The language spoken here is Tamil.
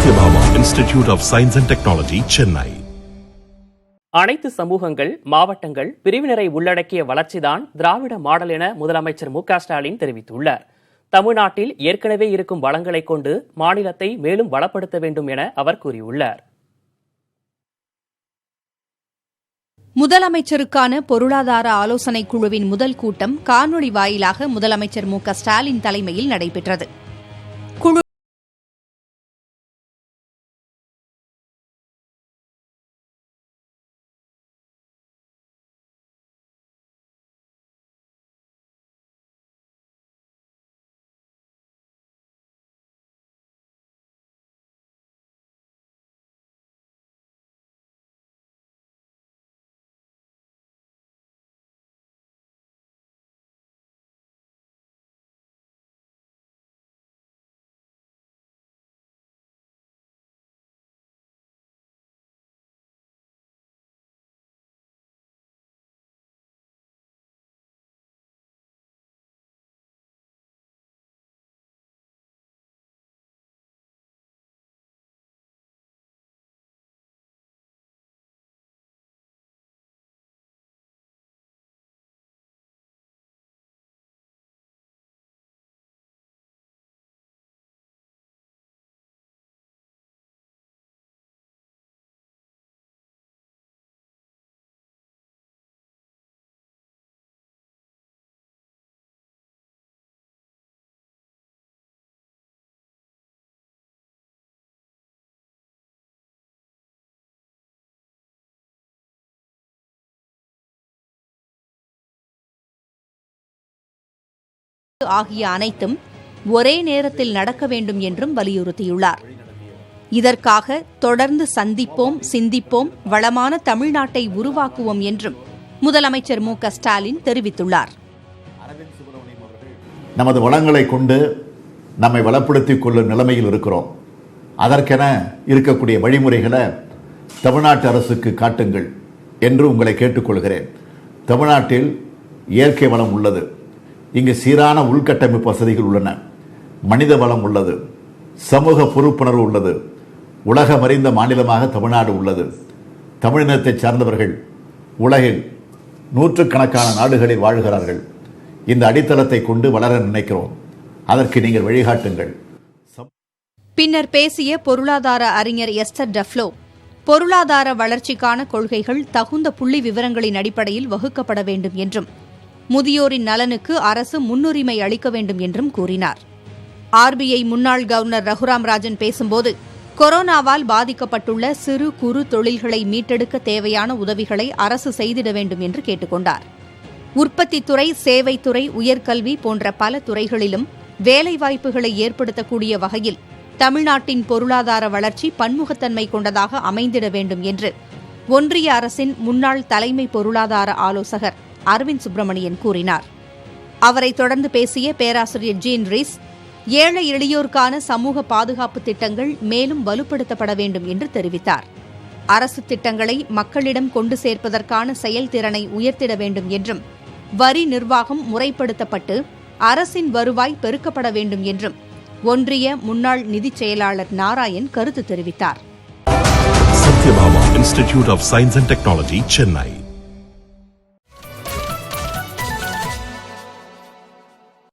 Satyabhama institute of science and technology, Chennai. அனைத்து சமூகங்கள், மாவட்டங்கள், பிரிவினரை உள்ளடக்கிய வளர்ச்சிதான் திராவிட மாடல் என முதலமைச்சர் மு.க.ஸ்டாலின் தெரிவித்துள்ளார். தமிழ்நாட்டில் ஏற்கனவே இருக்கும் வளங்களை கொண்டு மாநிலத்தை மேலும் வளப்படுத்த வேண்டும் என அவர் கூறியுள்ளார். முதலமைச்சருக்கான பொருளாதார ஆலோசனைக் குழுவின் முதல் கூட்டம் காணொலி வாயிலாக முதலமைச்சர் மு.க.ஸ்டாலின் தலைமையில் நடைபெற்றது. குழு ஆகிய அனைத்தும் ஒரே நேரத்தில் நடக்க வேண்டும் என்றும் வலியுறுத்தியுள்ளார். இதற்காக தொடர்ந்து சந்திப்போம், சிந்திப்போம், வளமான தமிழ்நாட்டை உருவாக்குவோம் என்றும் முதலமைச்சர் மு.க.ஸ்டாலின் தெரிவித்துள்ளார். நமது வளங்களை கொண்டு நம்மை வளப்படுத்திக் கொள்ளும் நிலைமையில் இருக்கிறோம். அதற்கென இருக்கக்கூடிய வழிமுறைகளை தமிழ்நாட்டு அரசுக்கு காட்டுங்கள் என்று உங்களை கேட்டுக்கொள்கிறேன். தமிழ்நாட்டில் இயற்கை வளம் உள்ளது. இங்கு சீரான உள்கட்டமைப்பு வசதிகள் உள்ளன. மனித வளம் உள்ளது. சமூக பொறுப்புணர்வு உள்ளது. உலகமறிந்த மாநிலமாக தமிழ்நாடு உள்ளது. தமிழினத்தைச் சார்ந்தவர்கள் உலகில் நூற்றுக்கணக்கான நாடுகளில் வாழ்கிறார்கள். இந்த அடித்தளத்தை கொண்டு வளர நினைக்கிறோம். அதற்கு நீங்கள் வழிகாட்டுங்கள். பின்னர் பேசிய பொருளாதார அறிஞர் எஸ்தர் டஃப்லோ, பொருளாதார வளர்ச்சிக்கான கொள்கைகள் தகுந்த புள்ளி விவரங்களின் அடிப்படையில் வகுக்கப்பட வேண்டும் என்றும் முதியோரின் நலனுக்கு அரசு முன்னுரிமை அளிக்க வேண்டும் என்றும் கூறினார். ஆர்பிஐ முன்னாள் கவர்னர் ரகுராம் ராஜன் பேசும்போது, கொரோனாவால் பாதிக்கப்பட்டுள்ள சிறு குறு தொழில்களை மீட்டெடுக்க தேவையான உதவிகளை அரசு செய்திட வேண்டும் என்று கேட்டுக் கொண்டார். உற்பத்தித்துறை, சேவைத்துறை, உயர்கல்வி போன்ற பல துறைகளிலும் வேலைவாய்ப்புகளை ஏற்படுத்தக்கூடிய வகையில் தமிழ்நாட்டின் பொருளாதார வளர்ச்சி பன்முகத்தன்மை கொண்டதாக அமைந்திட வேண்டும் என்று ஒன்றிய அரசின் முன்னாள் தலைமை பொருளாதார ஆலோசகர் அரவிந்த் சுப்பிரமணியன் கூறினார். அவரைத் தொடர்ந்து பேசிய பேராசிரியர் ஜீன் ரீஸ், ஏழை எளியோருக்கான சமூக பாதுகாப்பு திட்டங்கள் மேலும் வலுப்படுத்தப்பட வேண்டும் என்று தெரிவித்தார். அரசு திட்டங்களை மக்களிடம் கொண்டு சேர்ப்பதற்கான செயல்திறனை உயர்த்திட வேண்டும் என்றும், வரி நிர்வாகம் முறைப்படுத்தப்பட்டு அரசின் வருவாய் பெருக்கப்பட வேண்டும் என்றும் ஒன்றிய முன்னாள் நிதிச் செயலாளர் நாராயண் கருத்து தெரிவித்தார். Sathyabama institute of science and technology, Chennai.